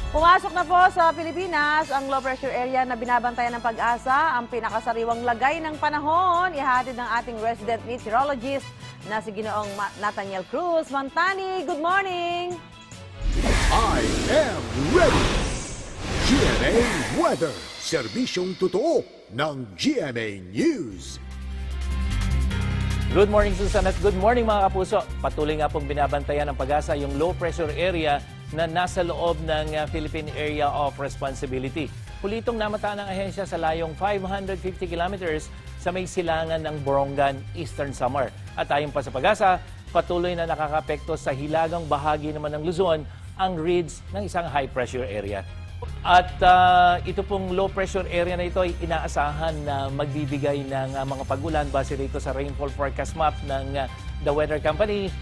Pumasok na po sa Pilipinas ang low pressure area na binabantayan ng Pag-asa, ang pinakasariwang lagay ng panahon. Ihatid ng ating resident meteorologist na si Ginoong Nathaniel Cruz. Mantani, good morning! I am ready! GMA Weather, serbisyong totoo ng GMA News. Good morning, Susan, at good morning mga kapuso. Patuloy nga pong binabantayan ng Pag-asa yung low pressure area na nasa loob ng Philippine Area of Responsibility. Huli itong namataan ng ahensya sa layong 550 kilometers sa may silangan ng Borongan, Eastern Samar. At ayon pa sa Pag-asa, patuloy na nakakapekto sa hilagang bahagi naman ng Luzon ang ridge ng isang high pressure area. At ito pong low pressure area na ito ay inaasahan na magbibigay ng mga pag-ulan base rito sa rainfall forecast map ng The Weather Company.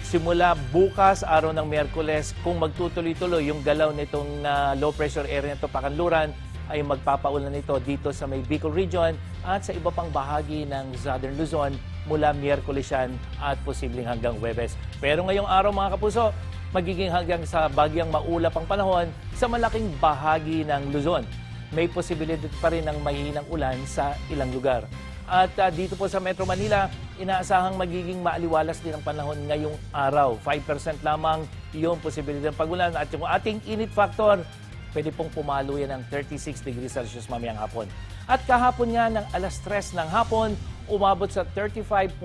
Simula bukas, araw ng Miyerkules, kung magtutuloy-tuloy yung galaw nitong low pressure area nito pakanluran, ay magpapaulan nito dito sa may Bicol Region at sa iba pang bahagi ng Southern Luzon mula Miyerkules yan at posibleng hanggang Huwebes. Pero ngayong araw mga kapuso, magiging hanggang sa bagyang maulap ang panahon sa malaking bahagi ng Luzon. May posibilidad pa rin ng mahihinang ulan sa ilang lugar. At dito po sa Metro Manila, inaasahang magiging maaliwalas din ang panahon ngayong araw. 5% lamang yung posibilidad ng pag-ulan. At yung ating init factor, pwede pong pumalo yan ng 36 degrees Celsius mamayang hapon. At kahapon nga ng alas 3 ng hapon, umabot sa 35.6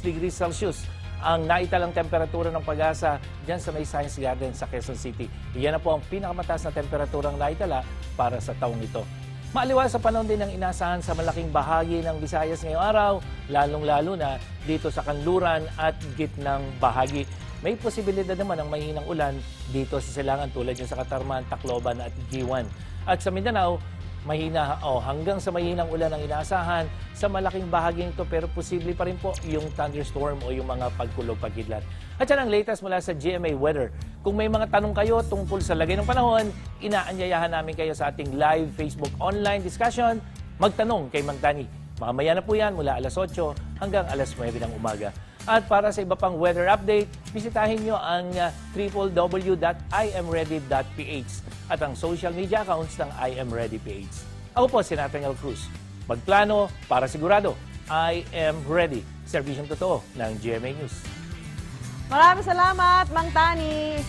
degrees Celsius ang naitalang temperatura ng Pag-asa dyan sa may Science Garden sa Quezon City. Iyan na po ang pinakamataas na temperaturang naitala para sa taong ito. Maaliwas sa panahon din ang inasahan sa malaking bahagi ng Visayas ngayong araw, lalong-lalo na dito sa kanluran at gitnang bahagi. May posibilidad naman ng mahihinang ulan dito sa silangan tulad yung sa Katarman, Tacloban at Giwan. At sa Mindanao, mahina hanggang sa mahinang ulan ang inaasahan sa malaking bahaging ito, pero posible pa rin po yung thunderstorm o yung mga pagkulog pagkidlat. At yan ang latest mula sa GMA Weather. Kung may mga tanong kayo tungkol sa lagay ng panahon, inaanyayahan namin kayo sa ating live Facebook online discussion. Magtanong kay Mang Tani. Mamaya na po yan mula alas 8 hanggang alas 9 ng umaga. At para sa iba pang weather update, bisitahin nyo ang www.imready.ph at ang social media accounts ng IMReadyPH. Ako po si Nathaniel Cruz. Magplano para sigurado. I am ready. Serbisyong totoo ng GMA News. Maraming salamat, Mang Tani!